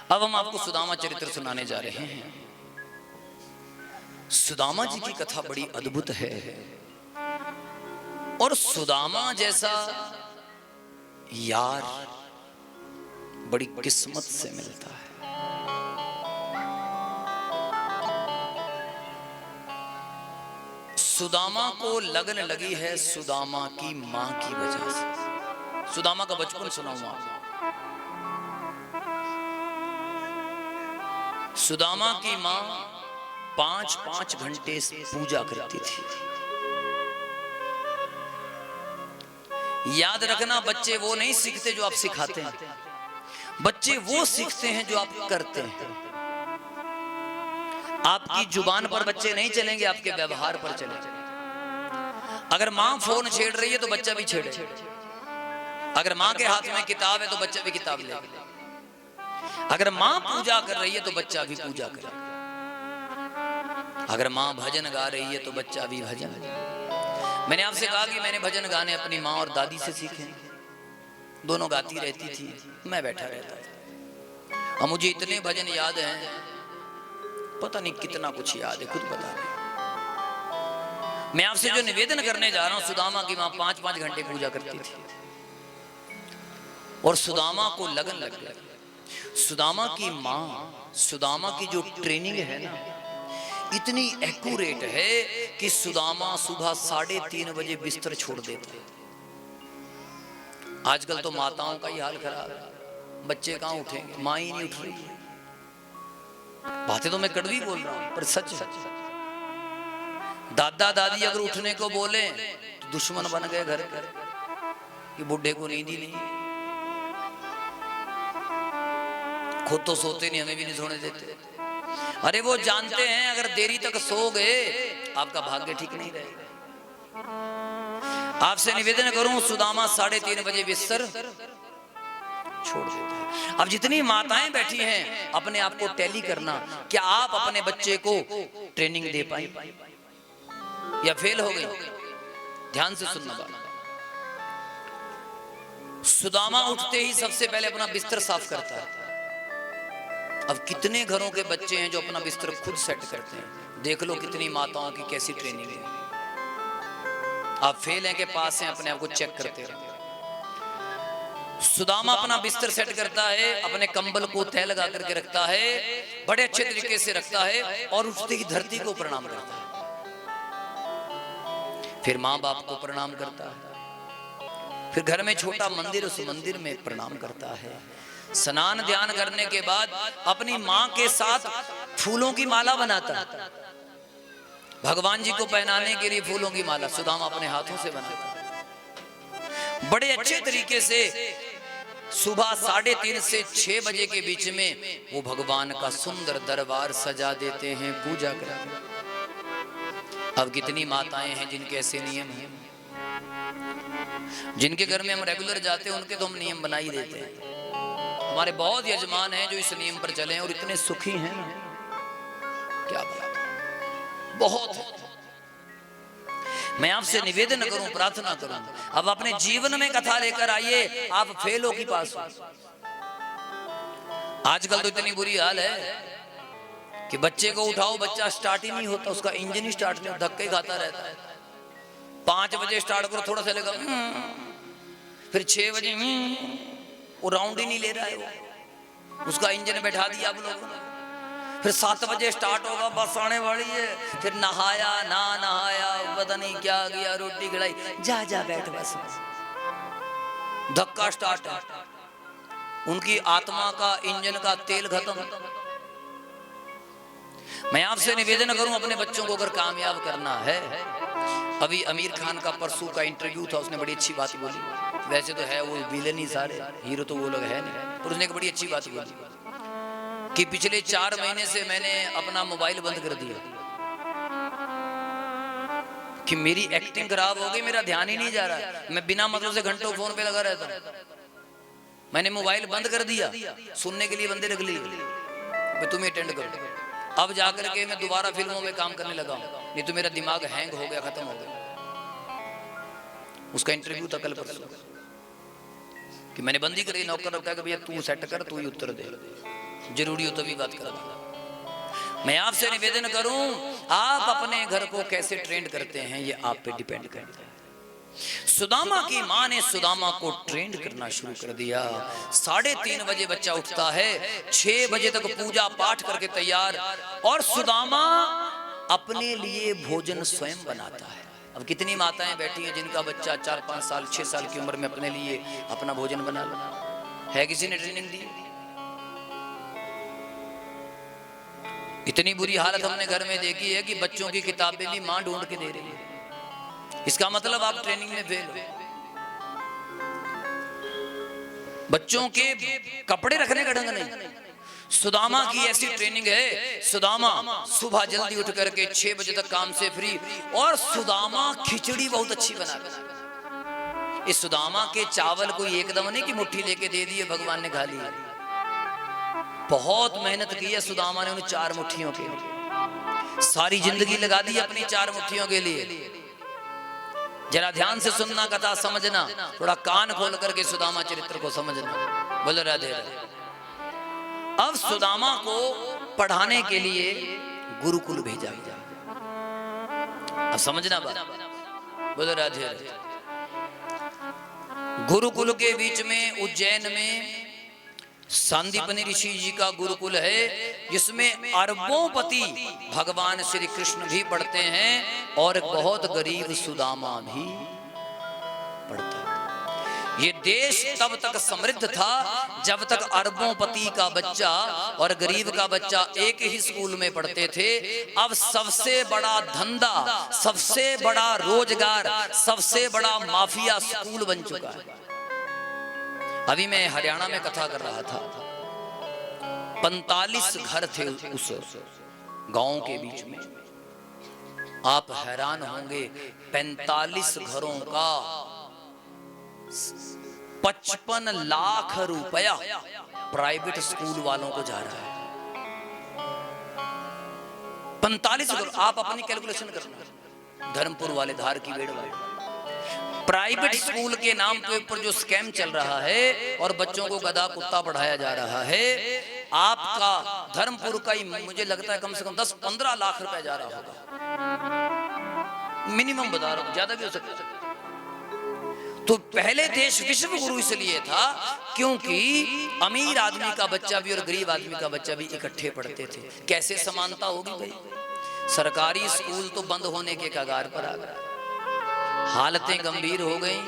अब हम आपको सुदामा चरित्र सुनाने जा रहे हैं। सुदामा जी की कथा बड़ी अद्भुत है और सुदामा जैसा यार बड़ी किस्मत से मिलता है। सुदामा को लगन लगी है सुदामा की मां की वजह से। सुदामा का बचपन सुनाऊंगा आपको। सुदामा की मां 5-5 घंटे से पूजा करती थी। याद रखना, बच्चे वो नहीं सीखते जो आप सिखाते हैं, बच्चे वो सीखते हैं जो आप करते हैं। आपकी जुबान पर बच्चे नहीं चलेंगे, आपके व्यवहार पर चलेंगे। अगर मां फोन छेड़ रही है तो बच्चा भी छेड़े। अगर मां के हाथ में किताब है तो बच्चा भी किताब ले। अगर मां पूजा कर रही है तो बच्चा भी पूजा करे। अगर मां भजन गा रही है तो बच्चा भी भजन। मैंने आपसे कहा कि मैंने भजन गाने अपनी मां और दादी से सीखे। दोनों गाती रहती थी, मैं बैठा रहता था। और मुझे इतने भजन याद हैं, पता नहीं कितना कुछ याद है, खुद पता नहीं। मैं आपसे जो निवेदन करने जा रहा हूं, सुदामा की मां 5-5 घंटे पूजा करती थी और सुदामा को लगन लग गई। सुदामा की मां, सुदामा की जो ट्रेनिंग है ना, इतनी एक्यूरेट है कि सुदामा सुबह 3:30 बजे बिस्तर छोड़ देता है। आजकल तो माताओं का ही हाल खराब है, बच्चे कहां उठेंगे, मां ही नहीं उठ रही। बातें तो मैं कड़वी बोल रहा हूं पर सच सच। दादा दादी अगर उठने को बोले तो दुश्मन बन गए घर के, कि बुढ़े को नींद ही नहीं। खुद तो सोते नहीं, हमें भी नहीं सोने देते। अरे वो जानते हैं अगर देरी तक सो गए आपका भाग्य ठीक नहीं रहेगा। आपसे निवेदन करूं, सुदामा 3:30 बजे बिस्तर छोड़ देता है। अब जितनी माताएं बैठी हैं, अपने आप को टैली करना, क्या आप अपने बच्चे को ट्रेनिंग दे पाई या फेल हो गई? ध्यान से सुनना बात। सुदामा उठते ही सबसे पहले अपना बिस्तर साफ करता है। अब कितने घरों के बच्चे हैं जो अपना बिस्तर खुद सेट करते हैं? देख लो कितनी माताओं की कैसी ट्रेनिंग है। आप फेल हैं के पास हैं, अपने आप को चेक करते रहो। सुदामा अपना बिस्तर सेट करता है, अपने कंबल को तह लगा करके रखता है, बड़े अच्छे तरीके से रखता है और उठते ही धरती को प्रणाम करता है। फिर माँ बाप को प्रणाम करता है। फिर घर में छोटा मंदिर, उस मंदिर में प्रणाम करता है। स्नान ध्यान करने के बाद अपनी मां के साथ फूलों की माला बनाता है। भगवान जी को पहनाने के लिए फूलों की माला सुदामा अपने हाथों से बनाता है। बड़े अच्छे तरीके से सुबह 3:30 से 6 बजे के बीच में वो भगवान का सुंदर दरबार सजा देते हैं, पूजा करते हैं। अब कितनी माताएं हैं जिनके ऐसे नियम हैं, जिनके घर में हम रेगुलर जाते हैं, उनके तो हम नियम बना ही देते हैं। हमारे बहुत यजमान हैं जो इस नियम पर चले और इतने सुखी हैं, क्या बात, बहुत है। मैं आपसे निवेदन करूं, प्रार्थना करूं, अब अपने जीवन में कथा लेकर आइए। आप फेलों के पास हो। आजकल तो इतनी बुरी हाल है कि बच्चे को उठाओ, बच्चा स्टार्ट ही नहीं होता, उसका इंजन ही स्टार्ट नहीं होता, धक्के खाता रहता है। 5 बजे स्टार्ट करो, थोड़ा सा लेगा, फिर 6 बजे वो राउंड ही नहीं ले रहा है, वो उसका इंजन बैठा दिया आप लोगों ने। फिर 7 बजे स्टार्ट होगा, बस आने वाली है। फिर नहाया ना नहाया, पता नहीं क्या किया, रोटी खिलाई, जा जा बैठ बस। धक्का स्टार्ट है, उनकी आत्मा का इंजन का तेल खत्म। मैं आपसे निवेदन करूं, अपने बच्चों को अगर कामयाब करना है, अभी आमिर खान का परसों का इंटरव्यू था, उसने बड़ी अच्छी बात बोली। वैसे तो है वो विलेन ही, सारे हीरो तो वो लोग है नहीं, पर उसने एक बड़ी अच्छी बात बोली कि पिछले 4 महीने से मैंने अपना मोबाइल बंद कर दिया कि मेरी एक्टिंग खराब हो गई, मेरा ध्यान ही नहीं जा रहा है, मैं बिना मतलब से घंटों फोन पे लगा रहता हूं। मैंने मोबाइल बंद कर दिया, सुनने के लिए बंदे रख लिए, मैं तुम्हें अटेंड करूं। अब जाकर के मैं दोबारा फिल्मों में काम करने लगा हूं, नहीं तो मेरा दिमाग हैंग हो गया, खत्म हो गया। उसका इंटरव्यू था कल परसों कि मैंने बंदी करी, नौकर रखा है कि भैया तू सेट कर, तू ही उत्तर दे। जरूरी हो तभी बात करूंगा। मैं आपसे निवेदन करूं, आप अपने घर को कैसे ट्रेंड करते हैं ये आप पे डिपेंड करता है। सुदामा की मां ने सुदामा को ट्रेंड करना शुरू कर दिया। 3:30 बजे बच्चा उठता है, 6 बजे तक पूजा पाठ करके तैयार, और सुदामा अपने लिए भोजन स्वयं बनाता है। अब कितनी माताएं बैठी हैं जिनका बच्चा 4, 5 साल, 6 साल की उम्र में अपने लिए अपना भोजन बना लो? है किसी ने ट्रेनिंग दी? इतनी बुरी हालत हमने घर में देखी है कि बच्चों की किताबें भी मां ढूंढ के दे रही है। इसका मतलब आप ट्रेनिंग में फेल हो। बच्चों के कपड़े रखने का ढंग नहीं। सुदामा की ऐसी ट्रेनिंग है, सुदामा सुबह जल्दी उठ करके 6 बजे तक काम से फ्री, और सुदामा खिचड़ी बहुत अच्छी बनाता। इस सुदामा के चावल कोई एकदम नहीं कि मुट्ठी लेके दे दिए भगवान ने खा लिया। बहुत मेहनत की है सुदामा ने उन 4 मुट्ठियों के लिए। सारी जिंदगी लगा दी अपनी 4 मुट्ठियों के लिए। जरा ध्यान से सुनना, कथा समझना, थोड़ा कान खोल करके सुदामा चरित्र को समझना। बोलो राधे राधे। अब सुदामा को पढ़ाने के लिए गुरुकुल भेजा गया। अब समझना बात। बोलो राधे राधे। गुरुकुल के बीच में उज्जैन में सांदीपनि ऋषि जी का गुरुकुल है, जिसमें अरबोंपति भगवान श्री कृष्ण भी पढ़ते हैं और बहुत गरीब सुदामा भी पढ़ता है। ये देश तब तक समृद्ध था जब तक अरबोंपति का बच्चा और गरीब का बच्चा एक ही स्कूल में पढ़ते थे। अब सबसे बड़ा धंधा, सबसे बड़ा रोजगार, सबसे बड़ा माफिया स्कूल बन चुका है। अभी मैं हरियाणा में कथा कर रहा था, 45 घर थे उस गांव के बीच में। आप हैरान होंगे, 45 घरों का 55 लाख रुपया प्राइवेट स्कूल वालों को जा रहा है। 45 घरों, आप अपनी कैलकुलेशन करना। धर्मपुर वाले, धार की बेड़ वाले, प्राइवेट स्कूल के नाम पे ऊपर जो स्कैम चल रहा है और बच्चों को गधा कुत्ता पढ़ाया जा रहा है, आपका धर्मपुर का ही मुझे लगता है कम से कम 10-15 लाख रुपए जा रहा होगा, मिनिमम बता रहा हूं, ज्यादा भी हो सकता है। तो पहले देश विश्व गुरु इसलिए था क्योंकि अमीर आदमी का बच्चा भी और गरीब आदमी का बच्चा भी इकट्ठे पढ़ते थे। कैसे समानता होगी भाई? सरकारी स्कूल तो बंद होने के कगार पर आ गया। हालतें गंभीर हो गई।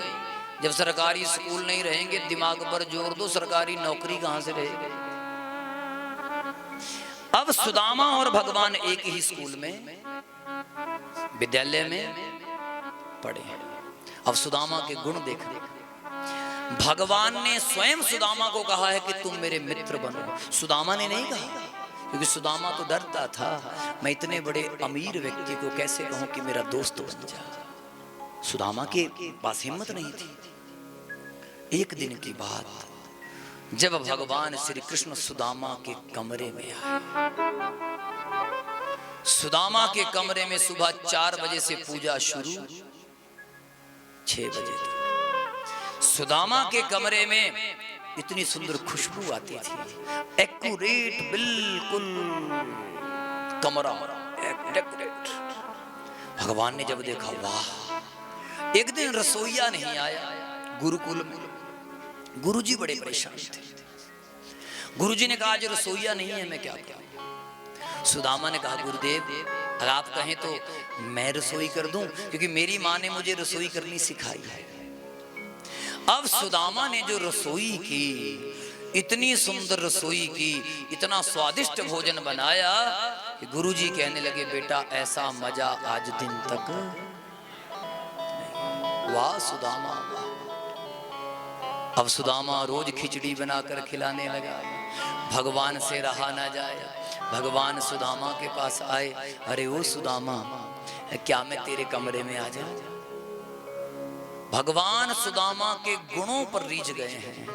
जब सरकारी स्कूल नहीं रहेंगे, दिमाग पर जोर दो, सरकारी नौकरी कहां से रहेगी? अब सुदामा और भगवान एक ही स्कूल में, विद्यालय में पढ़े हैं। अब सुदामा के गुण देख, भगवान ने स्वयं सुदामा को कहा है कि तुम मेरे मित्र बनो। सुदामा ने नहीं कहा, क्योंकि सुदामा तो डरता था, मैं इतने बड़े अमीर व्यक्ति को कैसे कहूं कि मेरा दोस्त बन जा। सुदामा के पास हिम्मत नहीं थी। एक दिन की बात, जब भगवान श्री कृष्ण सुदामा के कमरे में आए। सुदामा के कमरे में सुबह 4 बजे से पूजा शुरू, 6 बजे तक। सुदामा के कमरे में इतनी सुंदर खुशबू आती थी, एक्यूरेट, बिल्कुल कमरा डेकोरेट। भगवान ने जब देखा, वाह। एक दिन रसोईया नहीं आया गुरुकुल में। गुरुजी बड़े परेशान थे। गुरुजी ने कहा, आज रसोईया नहीं है, मैं क्या करूं? सुदामा ने कहा, गुरुदेव अगर आप कहें तो मैं रसोई कर दूं, क्योंकि मेरी मां ने मुझे रसोई करनी सिखाई है। अब सुदामा ने जो रसोई की, इतनी सुंदर रसोई की, इतना स्वादिष्ट भोजन बनाया कि गुरुजी कहने लगे, बेटा ऐसा मजा आज दिन तक। वाह सुदामा, वाह। अब सुदामा रोज खिचड़ी बनाकर खिलाने लगा। भगवान से रहा ना जाए। भगवान सुदामा के पास आए, अरे ओ सुदामा, क्या मैं तेरे कमरे में आ जाऊं? भगवान सुदामा के गुणों पर रीझ गए हैं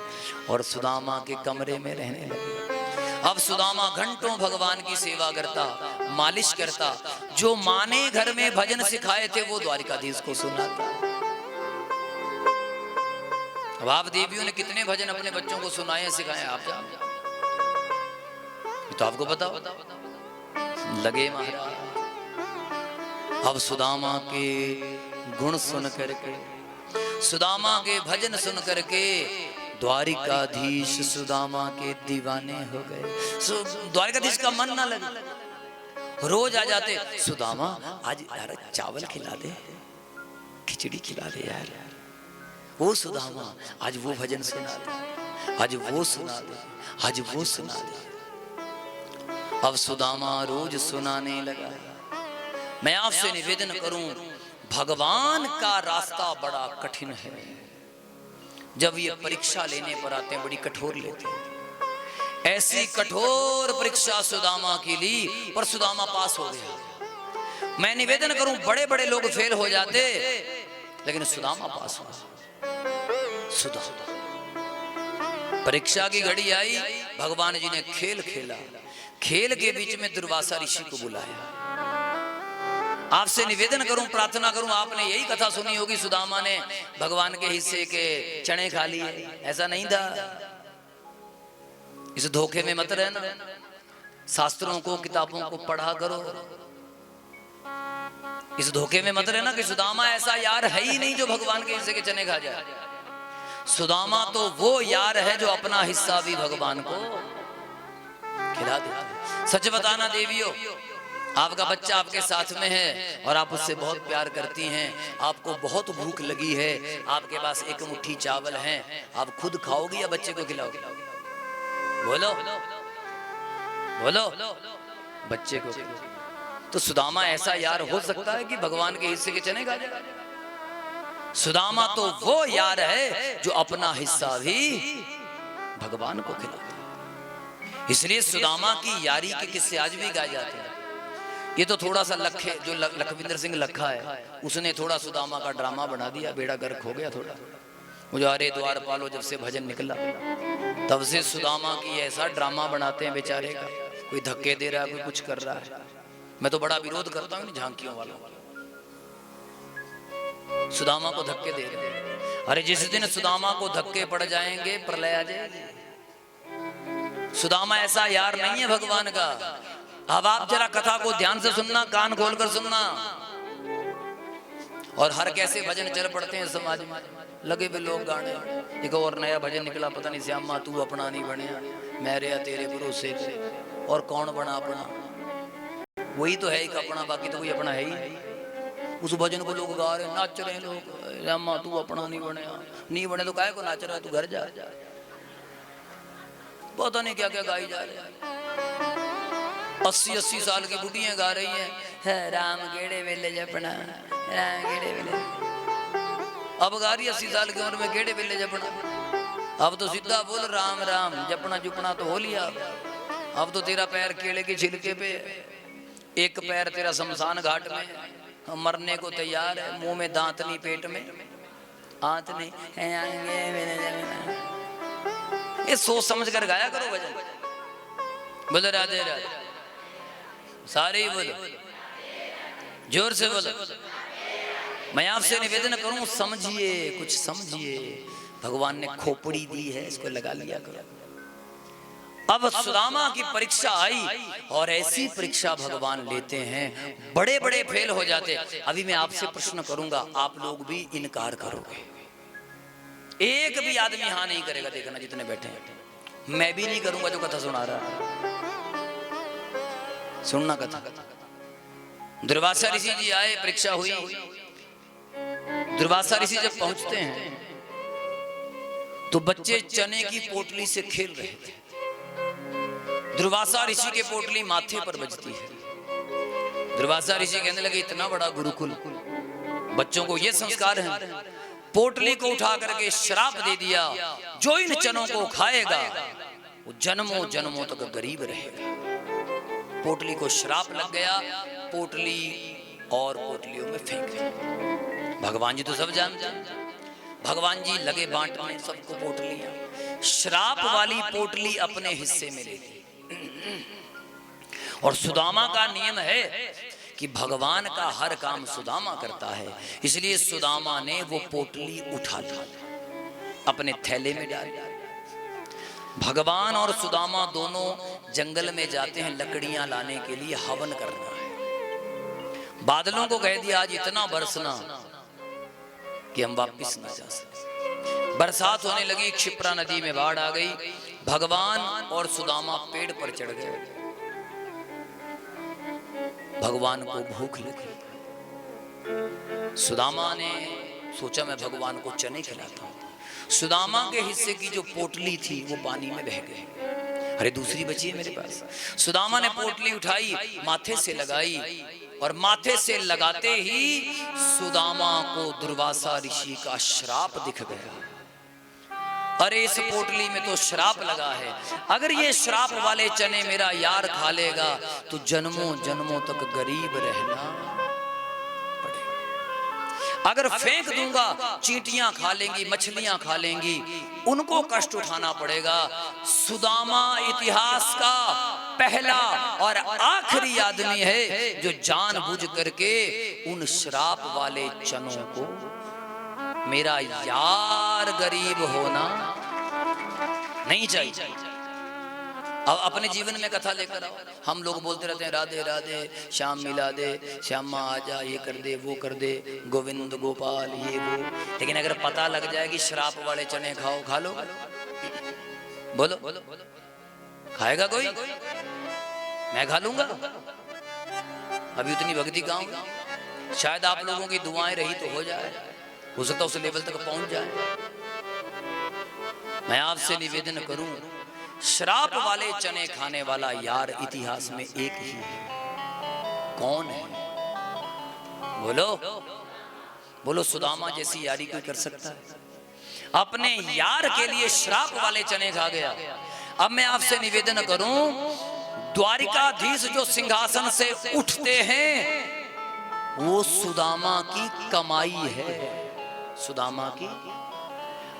और सुदामा के कमरे में रहने लगे। अब सुदामा घंटों भगवान की सेवा करता, मालिश करता। जो मां ने घर में भजन सिखाए थे वो द्वारिकाधीश को सुनाता। अब आप देवियों ने कितने भजन अपने बच्चों को सुनाए सिखाए आप जानते। तो आपको बताओ लगे महाराज। अब सुदामा के गुण सुन करके, सुदामा के भजन सुन करके द्वारिकाधीश सुदामा के दीवाने हो गए। द्वारिकाधीश का मन ना लगे, रोज आ जाते, सुदामा आज यार चावल खिला दे, खिचड़ी खिला दे यार, वो सुदामा आज वो भजन सुना दे, आज वो सुना दे, आज वो सुना दे। अब सुदामा रोज सुनाने लगा। मैं आपसे निवेदन करूं, भगवान का रास्ता बड़ा कठिन है। जब ये परीक्षा लेने पर आते हैं बड़ी कठोर लेते हैं। ऐसी कठोर परीक्षा सुदामा की ली, पर सुदामा पास हो गया। मैं निवेदन करूं, बड़े बड़े लोग फेल हो जाते, लेकिन सुदामा पास हुआ। सुदामा परीक्षा की घड़ी आई, भगवान जी ने खेल खेला। खेल के बीच में दुर्वासा ऋषि को बुलाया। आपसे निवेदन करूं, प्रार्थना करूं, आपने यही कथा सुनी होगी, सुदामा ने भगवान के हिस्से के चने खा लिए। ऐसा नहीं था। इस धोखे में मत रहना, शास्त्रों को किताबों को पढ़ा करो। इस धोखे में मत रहना कि सुदामा ऐसा यार है ही नहीं जो भगवान के हिस्से के चने खा जाए। सुदामा तो वो यार है जो अपना हिस्सा भी भगवान को खिला देता है। सच बताना देवियों, आपका बच्चा आपके साथ में है और आप उससे बहुत प्यार करती हैं, आपको बहुत भूख लगी है, आपके पास एक मुट्ठी चावल है, आप खुद खाओगी या बच्चे को खिलाओगे? बोलो बोलो, बच्चे को। तो सुदामा ऐसा यार हो सकता है कि भगवान के हिस्से के चने खा जाए? सुदामा तो वो यार है जो अपना हिस्सा भी भगवान को खिलाता है। इसलिए सुदामा की यारी के किस्से आज भी गाए जाते हैं। ये तो थोड़ा सा लखे जो लखविंदर सिंह लखा है, उसने थोड़ा सुदामा का ड्रामा बना दिया, बेड़ा गर्क हो गया थोड़ा। मुझे अरे द्वार पालो जब से भजन निकला, तब से सुदामा की ऐसा ड्रामा बनाते हैं बेचारे का। कोई धक्के दे रहा है, कोई कुछ कर रहा है। मैं तो बड़ा विरोध करता हूँ झांकियों वालों। सुदामा को धक्के दे रहे हैं। अरे जिस दिन सुदामा को धक्के पड़ जाएंगे, प्रलय आ जाएगी। सुदामा ऐसा यार नहीं है भगवान का। अब आप जरा कथा को ध्यान से सुनना, कान खोलकर सुनना। और हर कैसे भजन चल पड़ते हैं समाज में, लगे भी लोग गाने। एक और नया भजन निकला, पता नहीं श्यामा तू अपना नहीं बने, मेरे या तेरे भरोसे से। और कौन बना अपना? वही तो है एक अपना, बाकी तो कोई अपना है ही। उस भजन को लोग गा रहे, नाच रहे हैं लोग, श्यामा तू अपना नहीं बने। नहीं बने तो काहे को नाच रहा है? तू घर जा। पता नहीं क्या क्या गाई जा रहे हैं। 80-80 साल की बुढ़ियां गा रही हैं, राम गेड़े वेले जपना, राम गेड़े वेले। अब गा रही 80 साल की उम्र में गेड़े वेले जपना। अब तो सीधा बोल राम राम, जपना जुपना तो हो लिया। अब तो तेरा पैर केले के छिलके पे, एक पैर तेरा शमशान घाट में, मरने को तैयार है। मुंह में दांत नहीं, पेट में आंत नहीं। ये सोच समझ कर गाया करो भजन। बोलो राधे राधे, सारे ही बोलो, जोर से बोलो। मैं आपसे निवेदन करूं, समझिए, कुछ समझिए। भगवान ने खोपड़ी दी है, इसको लगा लिया करो। अब सुदामा की परीक्षा आई और ऐसी परीक्षा भगवान लेते हैं, बड़े बड़े फेल हो जाते। अभी मैं आपसे प्रश्न करूंगा, आप लोग भी इनकार करोगे? एक भी आदमी हाँ नहीं करेगा, देखना जितने बैठे हैं। मैं भी नहीं करूंगा जो कथा सुना रहा है। सुनना कथा। दुर्वासा ऋषि जी आए, परीक्षा हुई। दुर्वासा ऋषि जब पहुंचते हैं तो बच्चे चने की पोटली से खेल रहे थे। दुर्वासा ऋषि के पोटली माथे पर बजती है। दुर्वासा ऋषि कहने लगे, इतना बड़ा गुरुकुल, बच्चों को ये संस्कार है। पोटली को उठा करके श्राप दे दिया, जो इन चनों को खाएगा वो जन्मों जन्मों तक गरीब रहेगा। पोटली को श्राप लग गया, पोटली और पोटलियों में फेंक दी। भगवान जी तो सब जानते हैं। भगवान जी लगे बांटने सबको पोटलियां। श्राप वाली पोटली अपने हिस्से में ले ली। और सुदामा का नियम है कि भगवान का हर काम सुदामा करता है, इसलिए सुदामा ने वो पोटली उठा ली, अपने थैले में डाल। भगवान और सुदामा दोनों जंगल में जाते हैं लकड़ियां लाने के लिए, हवन करना है। बादलों को कह दिया आज इतना बरसना कि हम वापस ना जा सके। बरसात होने लगी, क्षिप्रा नदी में बाढ़ आ गई। भगवान और सुदामा पेड़ पर चढ़ गए। भगवान को भूख लगी। सुदामा ने सोचा मैं भगवान को चने खिलाता हूं। सुदामा के हिस्से की जो पोटली थी वो पानी में बह गई। अरे दूसरी बची है मेरे पास। सुदामा ने पोटली उठाई, माथे से लगाई, और माथे से लगाते ही सुदामा को दुर्वासा ऋषि का श्राप दिख गया। अरे इस पोटली में तो श्राप लगा है, अगर ये श्राप वाले चने मेरा यार खा लेगा तो जन्मों जन्मों तक गरीब रहना पड़ेगा। अगर फेंक दूंगा चींटियां खा लेंगी, मछलियां खा लेंगी, उनको कष्ट उठाना पड़ेगा। सुदामा इतिहास का पहला और आखिरी आदमी है जो जानबूझ करके उन श्राप वाले चनों को, मेरा यार गरीब होना नहीं चाहिए। अब अपने जीवन में कथा लेकर आओ। हम लोग बोलते रहते हैं राधे राधे, श्याम मिला दे, श्यामा आ जा, ये कर दे, वो कर दे, गोविंद गोपाल ये वो। लेकिन अगर पता लग जाए कि श्राप वाले चने खाओ, खा लो? बोलो खाएगा कोई? मैं खा लूंगा? अभी उतनी भक्ति गाऊंगा, शायद आप लोगों की दुआएं रही तो हो जाए, हो सकता उस लेवल तक पहुंच जाए। मैं आपसे निवेदन करूं, श्राप वाले चने खाने वाला यार इतिहास में एक ही है। कौन है? बोलो बोलो। सुदामा जैसी यारी कोई कर सकता है? अपने यार के लिए श्राप वाले चने खा गया। अब मैं आपसे निवेदन करूं, द्वारिकाधीश जो सिंहासन से उठते हैं वो सुदामा की कमाई है। सुदामा की।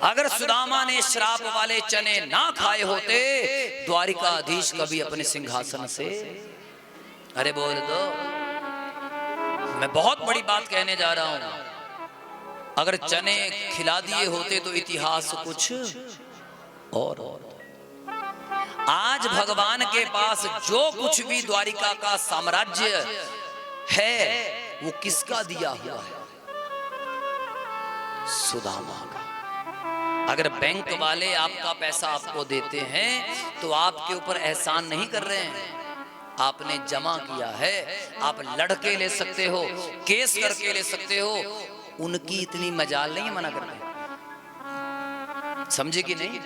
अगर सुदामा ने श्राप वाले चने ना खाए होते, द्वारिकाधीश कभी अपने सिंहासन से, अरे बोल दो, मैं बहुत बड़ी बात कहने जा रहा हूं। अगर चने खिला दिए होते तो इतिहास कुछ और। आज भगवान के पास जो कुछ भी द्वारिका का साम्राज्य है वो किसका दिया हुआ है? सुदामा का। अगर बैंक वाले आपका पैसा आपको देते हैं तो आपके ऊपर एहसान नहीं कर रहे हैं, आपने जमा किया है। आप लड़के ले सकते हो, केस करके ले सकते हो, उनकी इतनी मजाल नहीं मना करते। समझे कि नहीं?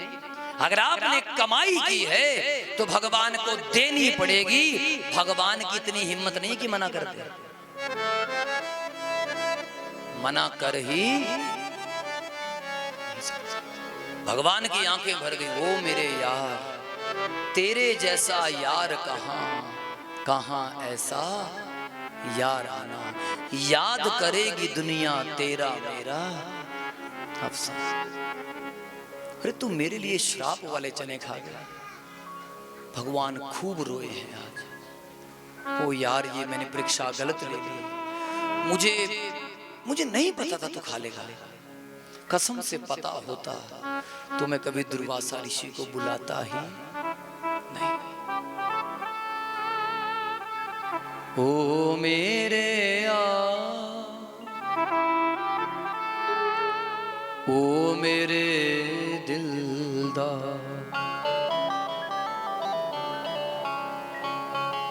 अगर आपने कमाई की है तो भगवान को देनी पड़ेगी। भगवान की इतनी हिम्मत नहीं कि मना कर दे। मना कर ही भगवान की आंखें भर गई। ओ मेरे यार, तेरे जैसा यार कहां कहां ऐसा यार आना। याद करेगी दुनिया तेरा मेरा अफसाना। अरे तू मेरे लिए श्राप वाले चने खा गया। भगवान खूब रोए हैं आज। ओ यार, ये मैंने परीक्षा गलत ले ली। मुझे नहीं पता था तू खा लेगा। कसम से पता होता तो मैं कभी दुर्वासा ऋषि को बुलाता ही नहीं। ओ मेरे ओ मेरे दिलदार,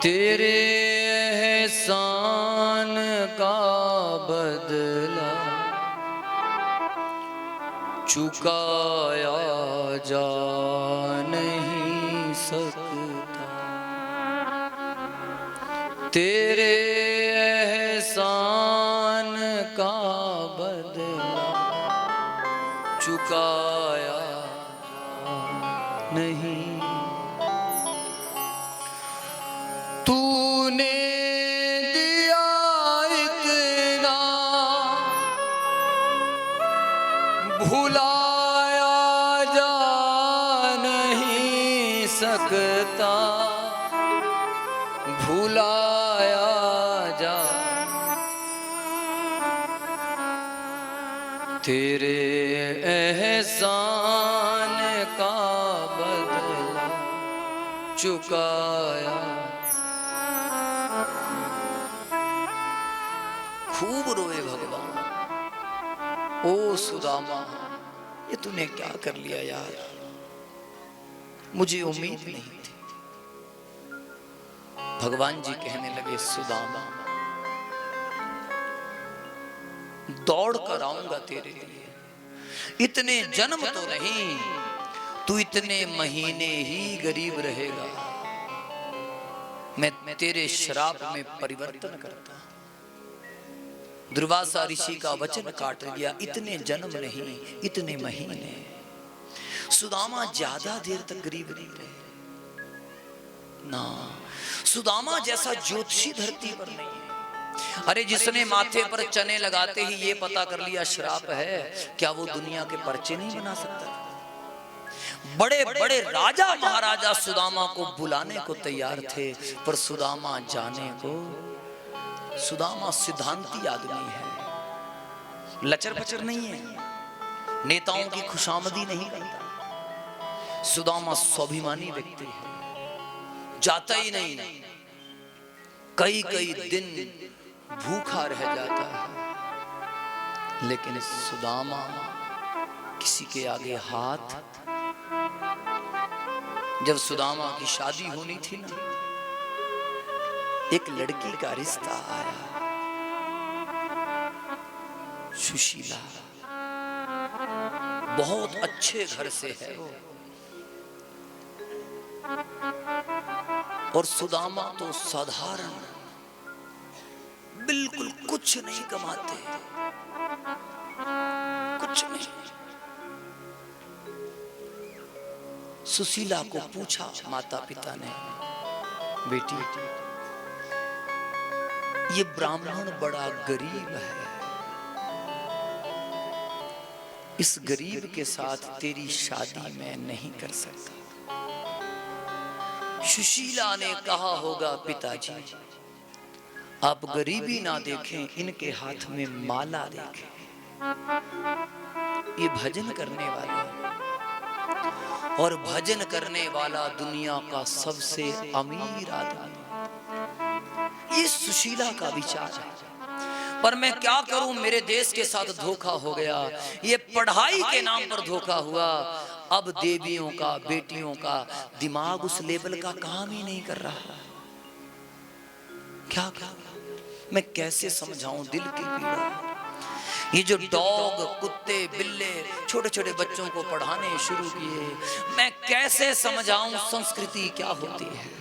तेरे एहसान का बदला चुकाया जा नहीं सकता। तेरे एहसान का बदला चुकाया नहीं। तूने दिया इतना भुलाया जा नहीं सकता। भुलाया जा। तेरे एहसान का बदला चुकाया चुकाया। खूब रोए भगवान, ओ सुदामा ये तूने क्या कर लिया यार, मुझे उम्मीद नहीं थी। भगवान जी कहने लगे सुदामा दौड़ कर आऊंगा तेरे लिए, इतने जन्म तो नहीं, तू इतने महीने ही गरीब रहेगा, मैं तेरे श्राप में परिवर्तन करता हूं। दुर्वासा ऋषि का वचन काट दिया, इतने जन्म नहीं इतने महीने। सुदामा ज्यादा देर तक गरीब नहीं रहे ना, सुदामा जैसा ज्योतिषी धरती पर नहीं है। अरे जिसने माथे पर चने लगाते ही ये पता कर लिया श्राप है, क्या वो दुनिया के पर्चे नहीं बना सकता? बड़े बड़े राजा महाराजा सुदामा को बुलाने को तैयार थे, पर सुदामा जाने को, सुदामा सिद्धांती आदमी है, लचर पचर नहीं है, नेताओं की खुशामदी नहीं करता। सुदामा स्वाभिमानी व्यक्ति है, जाता ही नहीं, कई कई दिन भूखा रह जाता है, लेकिन सुदामा किसी के आगे हाथ। जब सुदामा की शादी होनी थी ना, एक लड़की का रिश्ता आया, सुशीला, बहुत अच्छे घर से है वो, और सुदामा तो साधारण, बिल्कुल कुछ नहीं कमाते, कुछ नहीं। सुशीला को पूछा माता पिता ने, बेटी ये ब्राह्मण बड़ा गरीब है, इस गरीब के साथ तेरी शादी मैं नहीं कर सकता। सुशीला ने कहा होगा पिताजी आप गरीबी ना देखें, इनके हाथ में माला देखें, ये भजन करने वाले, और भजन करने वाला दुनिया का सबसे अमीर आदमी। ये सुशीला का विचार है, पर मैं क्या करूं, मेरे देश के साथ धोखा हो गया, ये पढ़ाई के नाम पर धोखा हुआ। अब देवियों का, बेटियों का दिमाग उस लेवल का काम ही नहीं कर रहा। क्या मैं कैसे समझाऊं दिल की पीड़ा। ये जो डॉग, कुत्ते, बिल्ले छोटे छोटे बच्चों को पढ़ाने शुरू किए, मैं कैसे समझाऊं संस्कृति क्या होती है।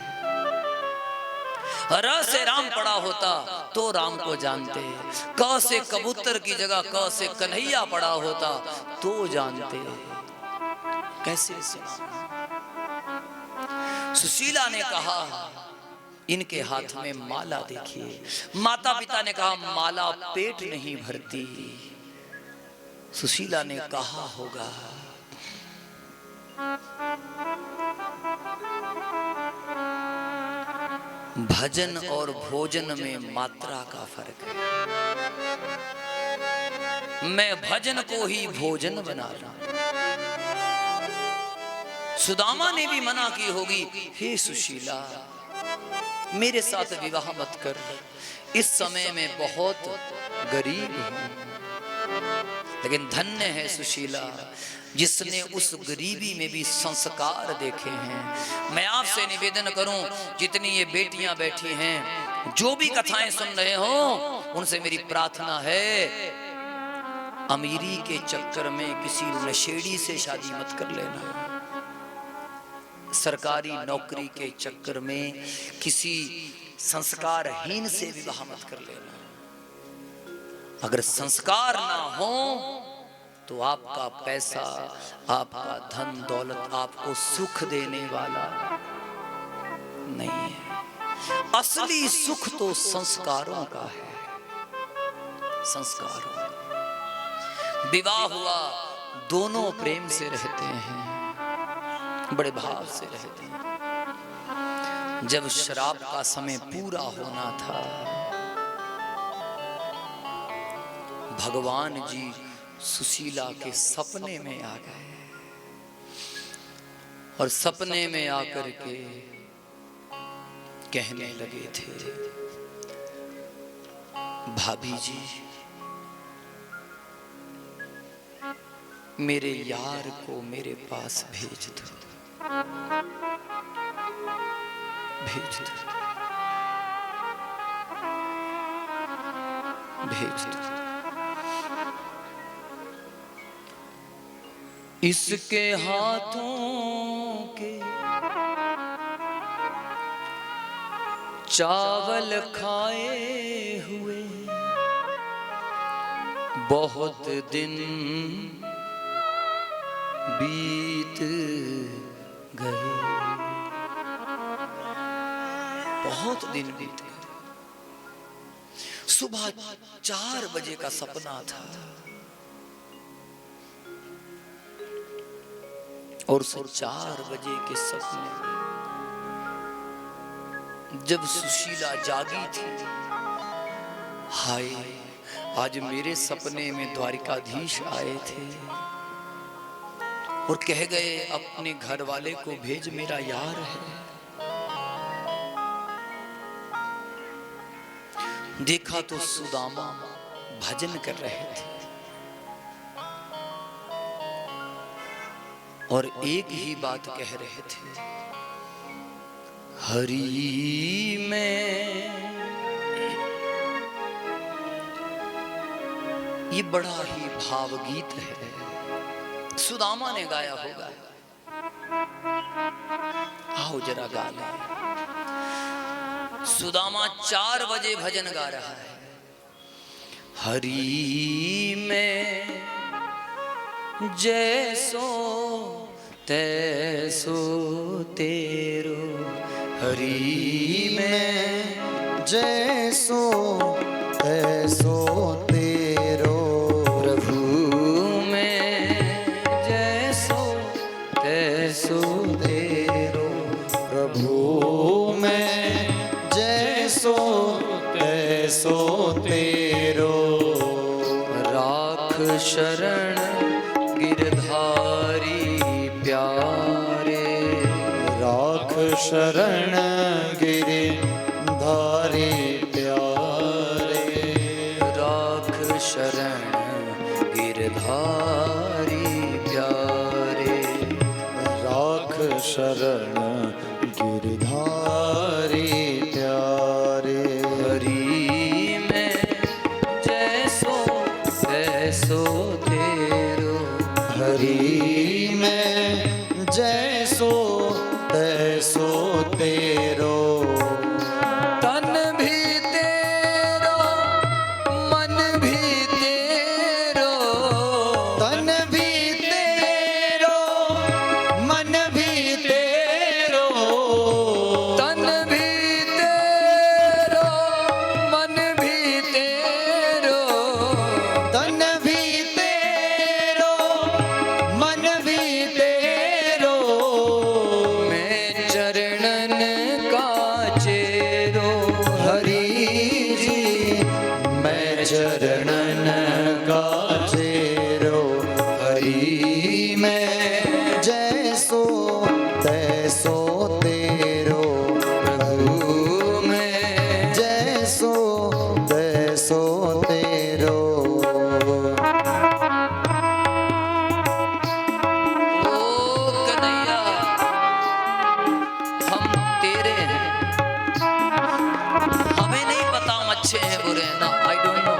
र से राम पड़ा होता तो राम को जानते, क से कबूतर की जगह क से कन्हैया पड़ा होता तो जानते। कैसे सुशीला ने कहा इनके हाथ में माला देखिए। माता पिता ने कहा माला पेट नहीं भरती। सुशीला ने कहा होगा भजन और भोजन में मात्रा का फर्क है, मैं भजन को ही भोजन बना रहा हूं। सुदामा ने भी मना की होगी, हे सुशीला मेरे साथ विवाह मत कर, इस समय में बहुत गरीब हूं। लेकिन धन्य है सुशीला जिसने उस गरीबी में भी संस्कार देखे हैं। मैं आपसे निवेदन करूं, जितनी ये बेटियां बैठी हैं, जो भी कथाएं सुन रहे हो, उनसे मेरी प्रार्थना है अमीरी के चक्कर में किसी नशेड़ी से शादी मत कर लेना। सरकारी नौकरी के चक्कर में किसी संस्कारहीन से विवाह मत कर लेना। अगर संस्कार ना हो तो आपका पैसा, आपका धन दौलत आपको सुख देने वाला नहीं है। असली सुख तो संस्कारों का है। संस्कारों, विवाह हुआ, दोनों प्रेम से रहते हैं, बड़े भाव से रहते हैं। जब श्राप का समय पूरा होना था, भगवान जी सुशीला के सपने में आ गए और सपने में आकर के कहने लगे थे, भाभी जी मेरे यार को मेरे पास भेज दो, भेज दो, भेज दो। इसके हाथों के चावल खाए हुए बहुत दिन बीत गए, बहुत दिन बीत गए। सुबह 4 बजे का सपना था और उस 4 बजे के सपने में जब सुशीला जागी थी, हाय आज मेरे सपने में द्वारिकाधीश आए थे और कह गए अपने घर वाले को भेज, मेरा यार है। देखा तो सुदामा भजन कर रहे थे और एक ही बात कह रहे थे, हरि में। ये बड़ा ही भावगीत है, सुदामा ने गाया होगा, आओ जरा गा लें। सुदामा 4 बजे भजन गा रहा है, हरि में जैसो तैसो तेरो, हरि में जैसो तैसो तेरो, प्रभु में जैसो तैसो तेरो, प्रभु में जैसो तैसो तेरो। राख शरण गिरधारी प्यारे, राख शरण गिरधारी प्यारे, राख शरण गिरधारी प्यारे, राख शरण गिरधारी प्यारे। हरि में जैसो तैसो तेरो, हरि में जैसो तैसो तेरो। तन भी तेरो मन भी तेरो, तन भी तेरो मन भी तेरो, तन भी तेरो मन भी तेरो, तन भी तेरो मन भी तेरो। मैं चरणन का चेरो, हरि जी मैं चरणन का चेरो, हरि में जैसो तैसो तेरो, प्रभु में जैसो तैसो तेरो। ओ कन्हैया हम तेरे हैं, हमें नहीं पता हम अच्छे हैं बुरे हैं ना, आई डोंट नो,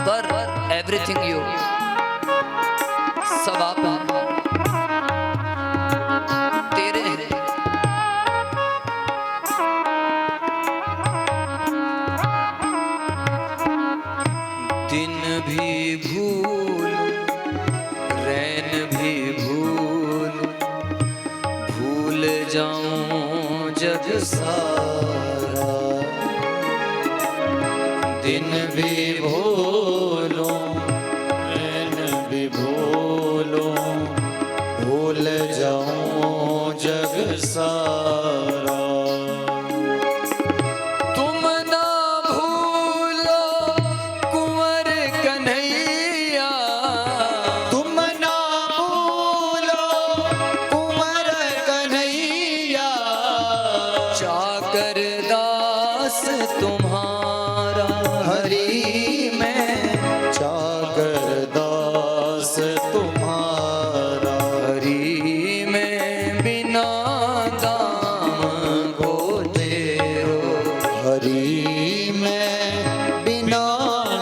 पर एवरीथिंग यू, सब आप हैं, तेरे हैं। दिन भी भूल रैन भी भूल, भूल जाऊं जग सारा, दिन भी भूलो रैन भी भूलो, भूल जाऊं जग सारा। तुम ना भूलो कुंवर कन्हैया, तुम ना भूलो कुंवर कन्हैया, चाकर दास तुम्हारा, हरि मैं चाकर दास तुम्हारा, हरि में बिना दाम को तेरो, हरि मैं बिना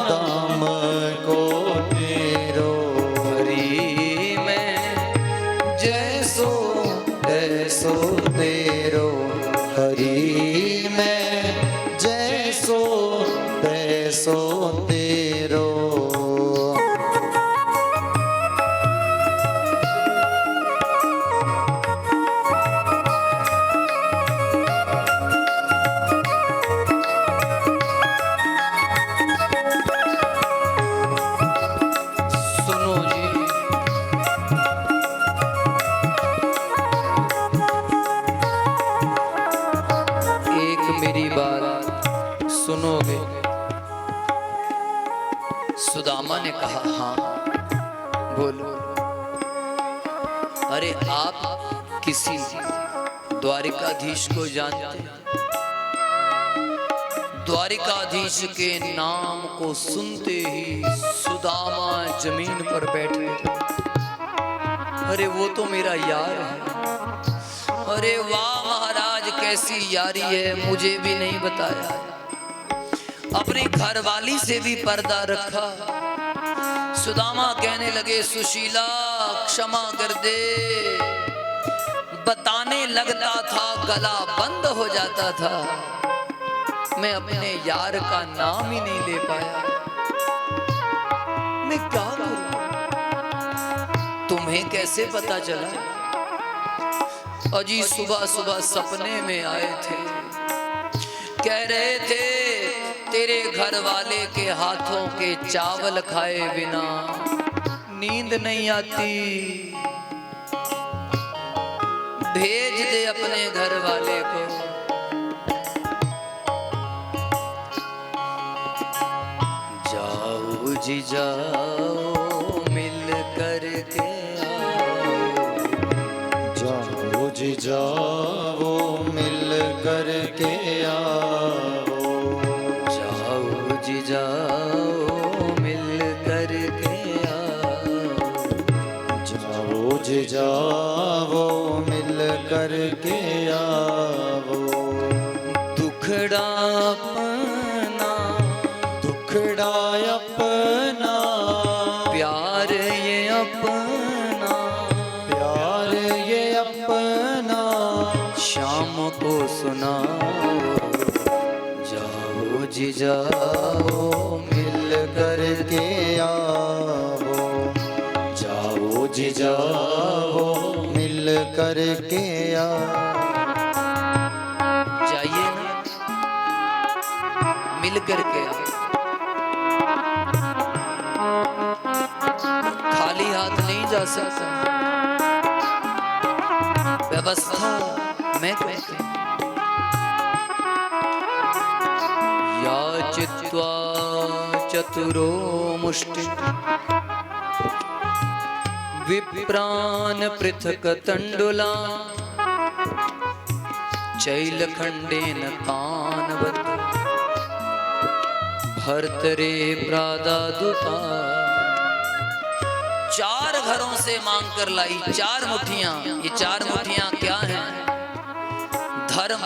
दाम को तेरो, हरि में जैसो तैसो तेरो, हरि मैं जैसो तैसो तेरो। सुनो जी, एक मेरी बात सुनोगे? सुदामा ने कहा हाँ बोलो। अरे आप किसी द्वारिकाधीश को जानते हैं? द्वारिकाधीश के नाम को सुनते ही सुदामा जमीन पर बैठ गए। अरे वो तो मेरा यार है। अरे वाह महाराज, कैसी यारी है, मुझे भी नहीं बताया। अपनी घरवाली से भी पर्दा रखा। सुदामा कहने लगे सुशीला क्षमा कर दे। बताने लगता था गला बंद हो जाता था, मैं अपने यार का नाम ही नहीं ले पाया। मैं क्या करूं? तुम्हें कैसे पता चला? अजी सुबह सुबह सपने में आए थे, कह रहे थे तेरे घर वाले के हाथों के चावल खाए बिना नींद नहीं आती, भेज दे अपने घर वाले को। जाओ जी जाओ मिल कर के आओ, जाओ जी जाओ मिल कर के आओ, जाओ जी जाओ मिल कर के आओ, जाओ जी जाओ मिल कर के आओ। दुखड़ा अपना दुखड़ा अपना, प्यार ये अपना, प्यार ये अपना, शाम को सुनाओ। जाओ जी जाओ मिल कर के आओ, जाओ जी जाओ मिल कर के आओ। जाइए ना, मिल कर के आओ। खाली हाथ नहीं जा सकता, व्यवस्था मैं करती हूं। याचित्वा चतुरो मुष्टि विप्रान पृथक तंडुला, चैलखंडेन तानवत् भर्तरे प्रादादुपा। चार घरों से मांग कर लाई 4 मुट्ठियां। ये 4 मुट्ठियां क्या हैं? धर्म,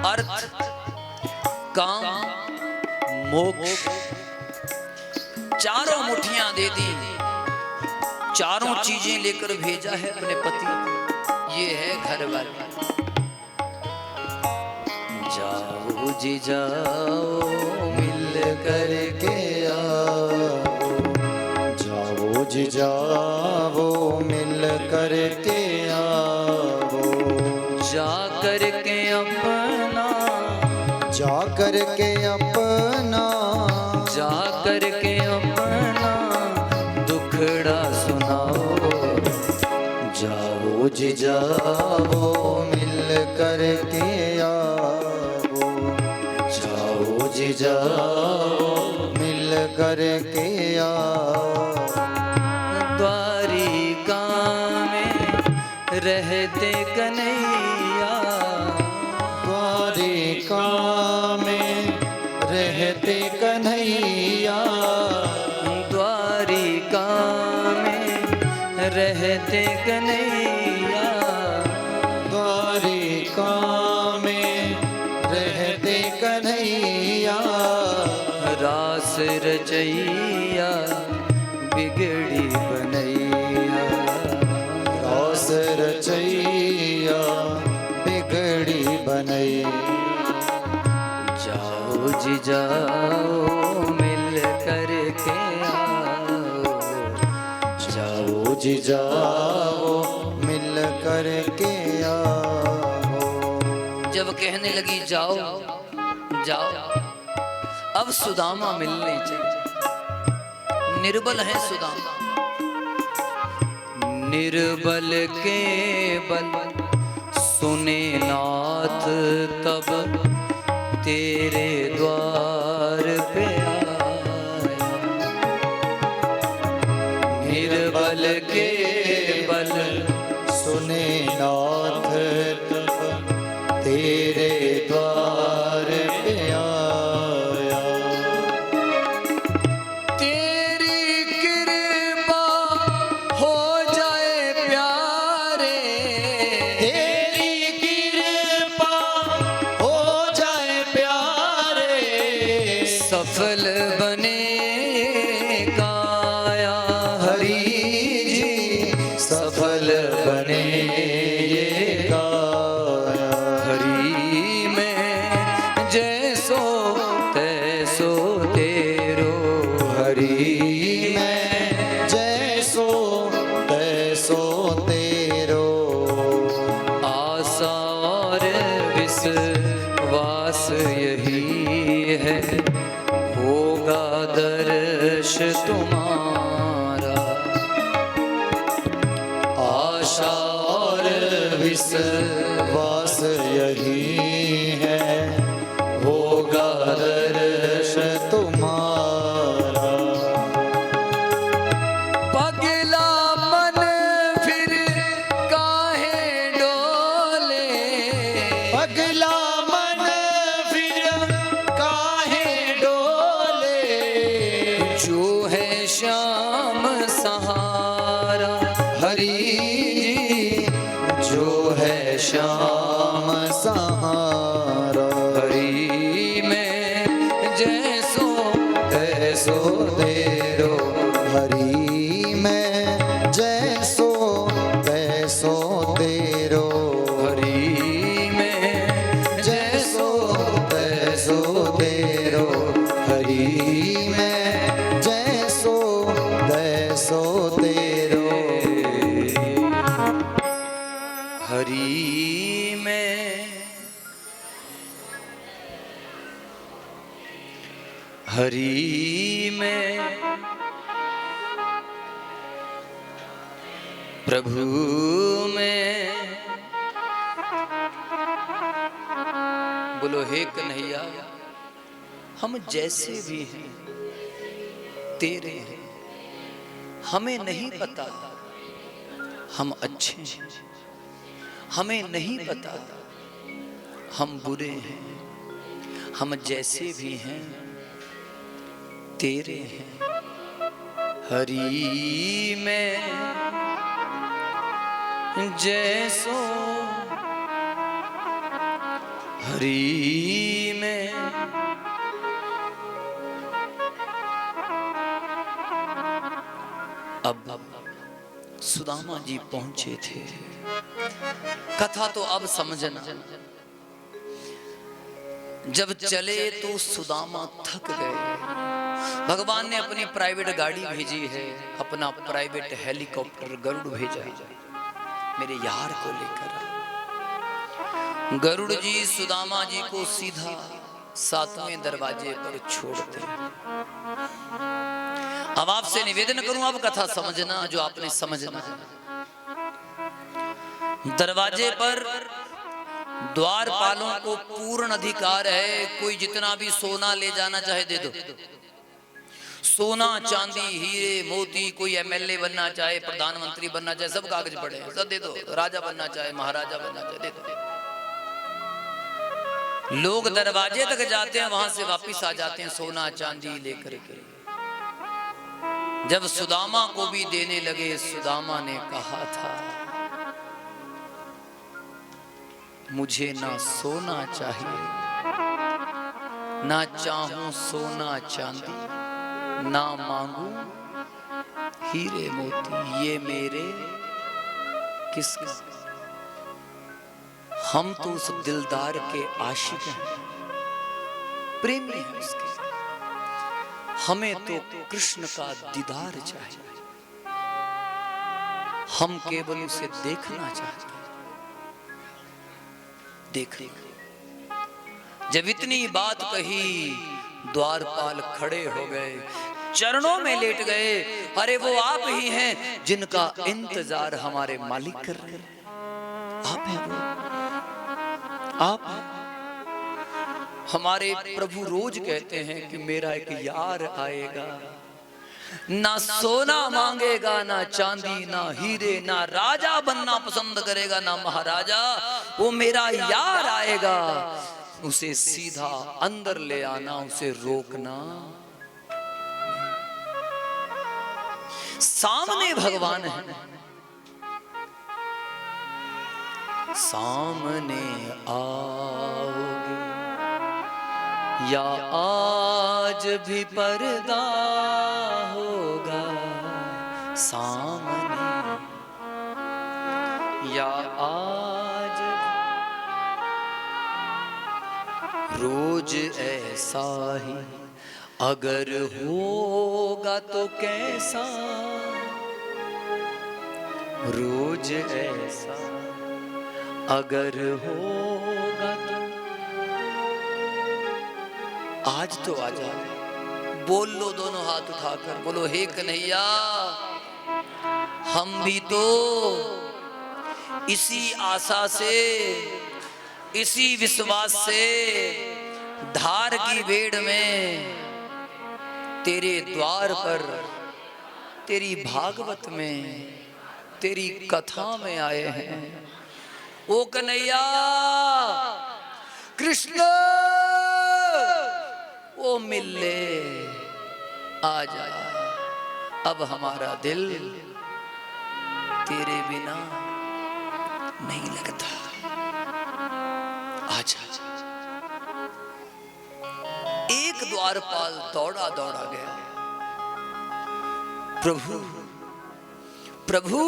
अर्थ, काम, मोक्ष। चारों मुट्ठियां दे दी, चारों चीजें लेकर भेजा है अपने पति। ये है घर वाला। जाओ जी जाओ मिल कर के आओ, जाओ जी जाओ मिल कर के आओ, जा कर के अपना, जा कर के अपना, जा कर के अपना दुखड़ा सुनाओ। जाओ जी जाओ मिल कर के आओ, जाओ जी जाओ मिल कर के आओ। द्वारिका में रहते कन्हैया, द्वारिका में रहते कन्हैया, द्वारिका में रहते कन्हैया, द्वारिका में रहते कन्हैया, रास रचैया बिगड़ी बनैया, रास रचैया बिगड़ी बनैया। जाओ जी जाओ मिल कर के आओ, जाओ जी जाओ मिल कर के आओ। जब कहने लगी जाओ जाओ, अब सुदामा मिलने चले। निर्बल है सुदामा, निर्बल के बल सुने नाथ तब तेरे द्वार पे आया, निर्बल के बल सुने नाथ तब तेरे द्वार पे आया। तेरी कृपा हो जाए प्यारे, तेरी कृपा हो जाए प्यारे, सफल बने काया हरि जी सफल बने ये काया। हरि में जैसो तैसो तेरो, हरि में जैसो तैसो तेरो, आशा और विश्वास यही है होगा दर्श तुम्हारा, आशा और विश्वास यही है होगा दर्श तुम्हारा। पगला मन फिर काहे डोले, अगला मन फिर काहे डोले, जो है श्याम सहारा, हरि जी जो है श्याम सहारा। हरि में जैसो तैसो तेरो, हरि में जैसो तैसो तेरो, हरि में जैसो तैसो तेरो, हरि में जैसो तैसो तेरो। हरि में, हरि में प्रभु में, बोलो हे कन्हैया हम जैसे भी हैं तेरे हैं, हमें नहीं पता हम अच्छे हैं, हमें नहीं पता हम बुरे हैं, हम जैसे भी हैं तेरे हैं। हरि में जैसो, हरि में अब सुदामा जी पहुंचे थे। कथा तो अब समझना, जब चले तो सुदामा थक गए। भगवान ने अपनी प्राइवेट गाड़ी भेजी है, अपना प्राइवेट हेलीकॉप्टर गरुड़ भेजा है मेरे यार को लेकर। गरुड़ जी सुदामा जी को सीधा 7वें दरवाजे पर छोड़ते हैं। अब आपसे निवेदन करूं, अब कथा समझना जो आपने समझना है। दरवाजे पर द्वारपालों को पूर्ण अधिकार है, कोई जितना भी सोना ले जाना चाहे दे दो। सोना चांदी हीरे मोती, कोई एमएलए बनना चाहे, प्रधानमंत्री बनना चाहे, सब कागज पड़े हैं, सब दे दो। राजा बनना चाहे, महाराजा बनना चाहे, दे दो। लोग दरवाजे तक जाते हैं, वहां से वापस आ जाते हैं सोना चांदी लेकर के। जब सुदामा को भी देने लगे, सुदामा ने कहा था मुझे ना सोना चाहिए, ना चाहूं सोना चांदी, ना मांगू हीरे मोती, ये मेरे किसका। हम तो उस दिलदार के आशिक हैं, प्रेमी हैं उसके, हमें तो कृष्ण का दीदार चाहिए, हम केवल उसे देखना चाहते हैं। देख जब इतनी बात कही, द्वारपाल खड़े हो गए, चरणों में लेट गए। अरे वो आप ही हैं जिनका इंतजार हमारे मालिक कर रहे हैं, आप हैं वो, आप हैं। हमारे प्रभु रोज कहते हैं कि मेरा एक यार आएगा, ना सोना मांगेगा, ना चांदी, ना हीरे, ना राजा बनना पसंद करेगा, ना महाराजा, वो मेरा यार आएगा। उसे सीधा अंदर ले आना, उसे रोकना। सामने भगवान है, सामने आओगे या आज भी पर्दा होगा, सामने या आज रोज ऐसा ही अगर होगा तो कैसा, रोज ऐसा अगर होगा तो आज तो आ जाओ। बोल लो दोनों हाथ उठाकर, बोलो हे कन्हैया, हम भी तो इसी आशा से, इसी विश्वास से धार की बेड़ में तेरे द्वार पर, तेरी भागवत में, तेरी कथा में आए हैं। ओ कन्हैया कृष्ण, ओ मिल ले, आ जा, अब हमारा दिल तेरे बिना नहीं लगता, आ जा। एक द्वारपाल दौड़ा दौड़ा गया, प्रभु प्रभु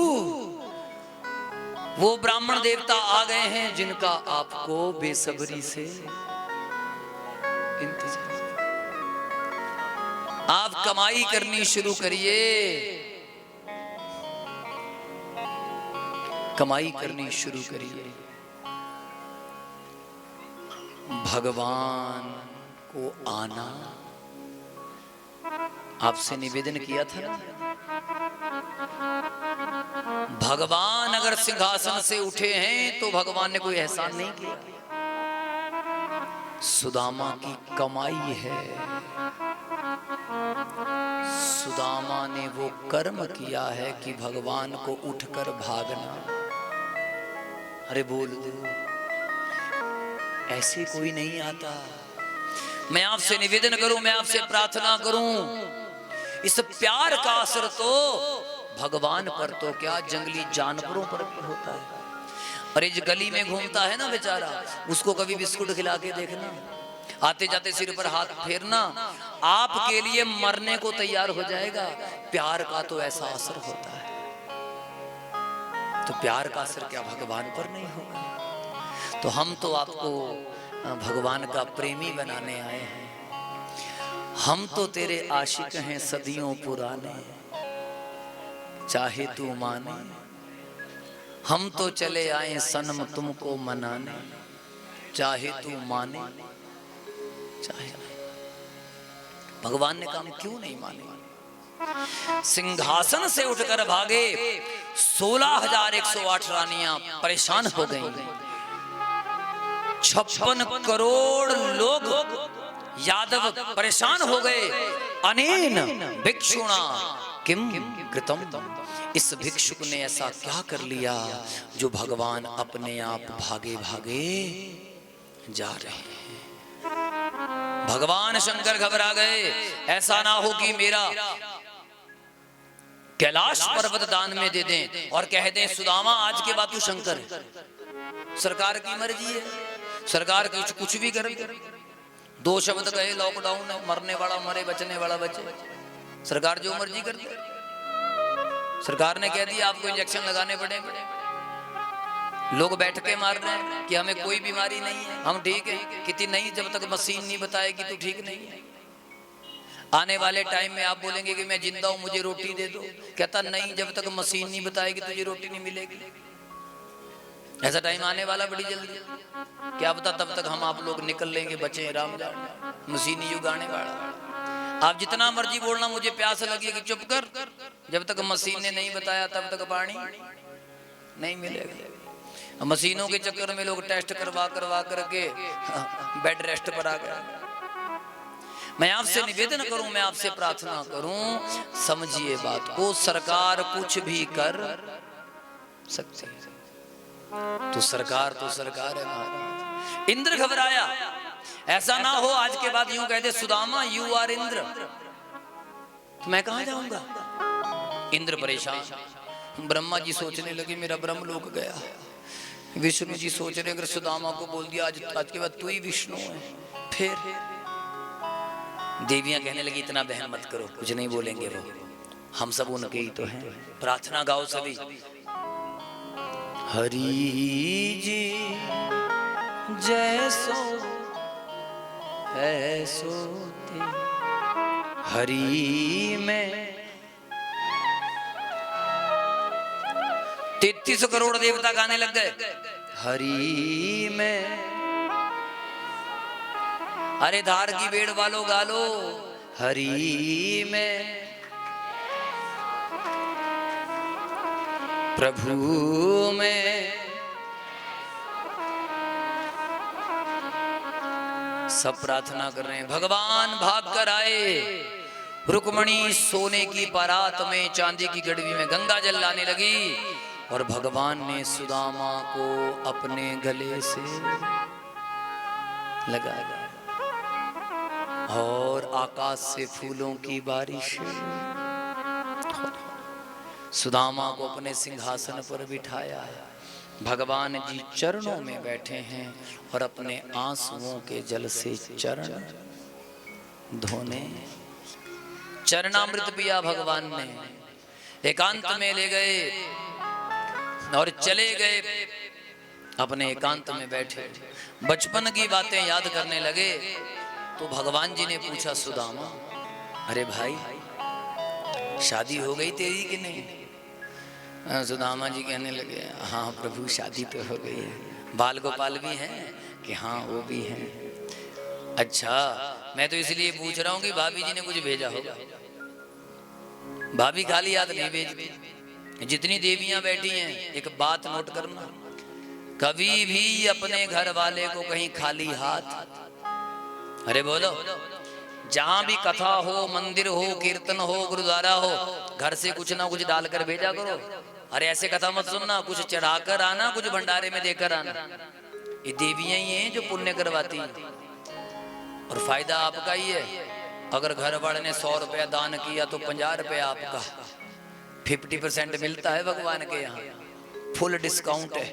वो ब्राह्मण देवता आ गए हैं जिनका आपको बेसब्री से इंतजार। आप कमाई करनी शुरू करिए, कमाई करनी शुरू करिए। भगवान को आना, आपसे निवेदन किया था ना, भगवान अगर सिंहासन से उठे हैं तो भगवान ने कोई एहसान नहीं किया। सुदामा की कमाई है, सुदामा ने वो कर्म किया है कि भगवान को उठकर भागना। अरे बोल दो, ऐसे कोई नहीं आता। मैं आपसे निवेदन करूं, मैं आपसे प्रार्थना करूं, इस प्यार का असर तो भगवान पर तो क्या जंगली जानवरों पर भी होता है। अरे जो गली में घूमता है ना बेचारा, उसको कभी बिस्कुट खिला के देखना, आते जाते सिर पर हाथ फेरना, आपके लिए मरने को तैयार हो जाएगा। प्यार का तो ऐसा असर होता है, तो प्यार का असर क्या भगवान पर नहीं होगा? तो हम तो आपको भगवान का प्रेमी बनाने आए हैं, हम तो तेरे आशिक हैं सदियों पुराने, चाहे तू माने। हम तो चले आए सनम तुमको मनाने, चाहे तू माने चाहे नहीं। भगवान ने कहा क्यों नहीं माने? सिंहासन से उठकर भागे 16,108 रानियां परेशान हो गईं। 56 करोड़ लोग यादव परेशान हो गए। अनेन भिक्षुणा किम कृतम, इस भिक्षुक ने ऐसा क्या कर लिया जो भगवान अपने आप भागे भागे जा रहे हैं। भगवान शंकर घबरा गए, ऐसा ना हो कि मेरा कैलाश पर्वत दान में दे दें और कह दें सुदामा आज के बाद तू शंकर है। सरकार की मर्जी है, सरकार कुछ भी करे। 2 शब्द कहे लॉकडाउन है, मरने वाला मरे, बचने वाला बचे, सरकार जो मर्जी कर दे। सरकार ने कह दिया आपको इंजेक्शन लगाने पड़ेंगे, लोग बैठ के मार रहे हैं कि हमें कोई बीमारी नहीं है, हम ठीक है। कितनी नहीं, जब तक मशीन नहीं बताएगी तो ठीक नहीं है। आने वाले टाइम में आप बोलेंगे कि मैं जिंदा हूं, मुझे रोटी दे दो, कहता नहीं, जब तक मशीन नहीं बताएगी तुझे रोटी नहीं मिलेगी। ऐसा टाइम आने वाला बड़ी जल्दी, क्या पता तब तक हम आप लोग निकल लेंगे, बचे राम जाने। मशीनी युग आने वाला। आप जितना मर्जी बोलना मुझे प्यास लगी कि चुप कर, जब तक मशीन ने नहीं बताया तब तक पानी नहीं मिलेगा। मशीनों के चक्कर में लोग टेस्ट करवा करके बेड रेस्ट पर आ गए। मैं आपसे निवेदन करूं, मैं आपसे प्रार्थना करूं, समझिए बात को। सरकार कुछ भी कर सकती है, तो सरकार है महाराज। इंद्र घबराया, ऐसा ना हो आज के बाद यूं कहते सुदामा यू आर इंद्र, तो मैं कहां जाऊंगा। इंद्र परेशान। ब्रह्मा जी सोचने लगे मेरा ब्रह्मलोक गया। विष्णु जी सोच रहे अगर सुदामा को बोल दिया आज के बाद तू ही विष्णु है, फिर देवियां कहने लगी इतना बहन मत करो, कुछ नहीं बोलेंगे वो, हम सब उनके ही तो हैं। प्रार्थना गाओ सभी। हरि जी जैसो ऐसो ते, हरि में 33 करोड़ देवता गाने लग गए हरि में। अरे धार की बेड़ वालों गालो हरि में, प्रभु में। सब प्रार्थना कर रहे हैं। भगवान भाग कर आए। रुक्मणी सोने की परात में, चांदी की गड़वी में गंगा जल लाने लगी और भगवान ने सुदामा को अपने गले से लगा दिया और आकाश से फूलों की बारिश। सुदामा को अपने सिंहासन पर बिठाया। भगवान जी चरणों में बैठे हैं और अपने आंसुओं के जल से चरण धोने। चरणामृत पिया भगवान ने, एकांत में ले गए और चले गए। अपने एकांत में बैठे बचपन की बातें याद करने लगे तो भगवान जी ने पूछा सुदामा, अरे भाई शादी हो गई तेरी कि नहीं। सुदामा जी कहने लगे हाँ प्रभु शादी तो हो गई है। बाल गोपाल भी हैं कि हाँ वो भी हैं। अच्छा मैं तो इसलिए पूछ रहा हूँ कि भाभी जी ने कुछ भेजा होगा। भाभी खाली हाथ नहीं भेजती। जितनी देवियां बैठी हैं एक बात नोट करना, कभी भी अपने घर वाले को कहीं खाली हाथ, अरे बोलो, जहां भी कथा हो, मंदिर हो, कीर्तन हो, गुरुद्वारा हो, घर से कुछ ना कुछ डालकर भेजा करो। अरे ऐसे कथा मत सुनना, कुछ चढ़ाकर आना, कुछ भंडारे में देकर आना। ये देवियां ही हैं जो पुण्य करवाती हैं और फायदा आपका ही है। अगर घर वाले ने 100 रुपया दान किया तो 50 रुपया आपका, 50% मिलता है भगवान के यहाँ, फुल डिस्काउंट है।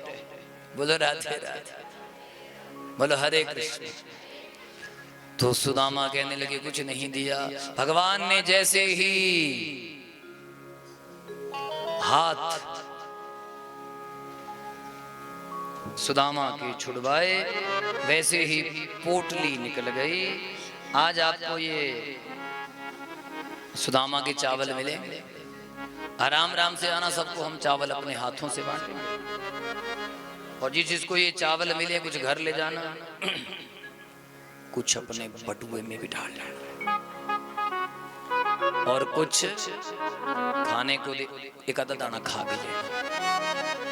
बोलो राधे राधे, बोलो हरे कृष्ण। तो सुदामा कहने लगे कुछ नहीं दिया। भगवान ने जैसे ही हाथ सुदामा के छुड़वाए वैसे ही पोटली निकल गई। आज आपको ये सुदामा के चावल मिलेंगे। आराम आराम से आना, सबको हम चावल अपने हाथों से बांटेंगे। और जिस जिसको ये चावल मिले कुछ घर ले जाना, कुछ अपने बटुए में भी डाल लेना और कुछ खाने को एक आधा दाना खा भी लेना।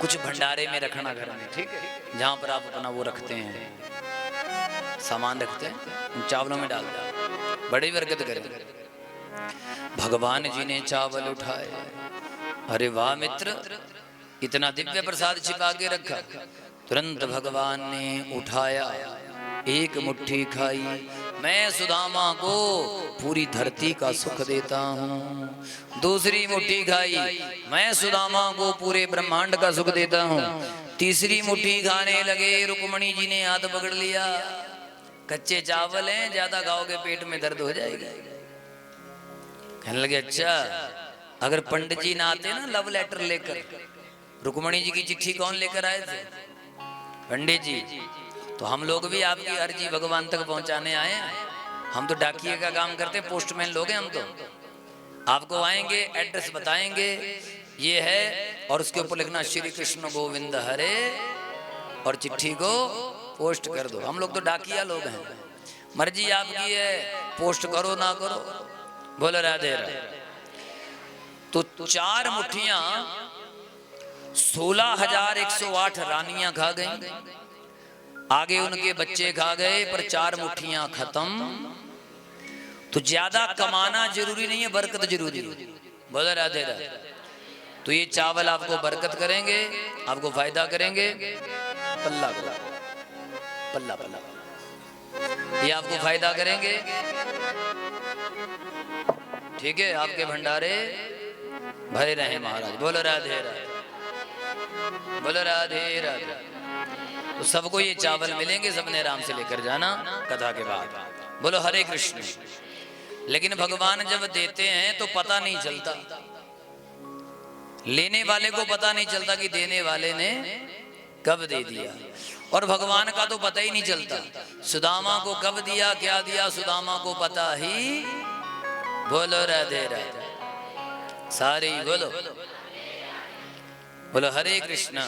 कुछ भंडारे में रखना घर में, ठीक है, जहां पर आप अपना वो रखते हैं, सामान रखते हैं, उन चावलों में डाल दो, बड़ी बरकत करें। भगवान जी ने चावल उठाए। अरे वाह मित्र, इतना दिव्य प्रसाद छिपा के रखा। तुरंत भगवान ने उठाया एक मुट्ठी खाई। मैं सुदामा को पूरी धरती का सुख देता हूँ। दूसरी मुट्ठी खाई, मैं सुदामा को पूरे ब्रह्मांड का सुख देता हूँ। तीसरी मुट्ठी खाने लगे, रुक्मणी जी ने हाथ पकड़ लिया। कच्चे चावल हैं, ज्यादा खाओगे पेट में दर्द हो जाएगा। कहने लगे अच्छा, अगर पंडित जी ना आते ना लव लेटर लेकर, रुक्मणी जी की चिट्ठी कौन लेकर आए थे? पंडित जी। तो हम लोग भी आपकी अर्जी भगवान तक पहुंचाने आए हैं। हम तो डाकिए का काम करते, पोस्टमैन लोग हैं हम तो। आपको आएंगे, एड्रेस बताएंगे, ये है, और उसके ऊपर लिखना श्री कृष्ण गोविंद हरे, और चिट्ठी को पोस्ट कर दो। हम लोग तो डाकिया लोग हैं, मर्जी आपकी है, पोस्ट करो ना करो। बोलो राधे राधे। तो 4 मुट्ठियां 16,108 रानियां खा गई। आगे उनके बच्चे खा गए, पर 4 मुट्ठियां खत्म। तो ज्यादा कमाना जरूरी नहीं है, बरकत जरूरी है। बोलो राधे राधे। तो ये चावल आपको बरकत करेंगे, आपको फायदा करेंगे। पल्ला पल्ला पल्ला पल्ला, ये आपको फायदा करेंगे। ठीक है, आपके भंडारे भरे रहे महाराज। बोलो राधे राधे, बोलो राधे राधे। तो सबको ये चावल मिलेंगे, सबने आराम से लेकर जाना कथा के बाद। बोलो हरे कृष्ण। लेकिन भगवान जब देते हैं तो पता नहीं चलता, लेने वाले को पता नहीं चलता कि देने वाले ने कब दे दिया। और भगवान का तो पता ही नहीं चलता, सुदामा को कब दिया, क्या दिया, सुदामा को पता ही। बोलो राधे राधे, सारे बोलो, बोलो हरे कृष्णा।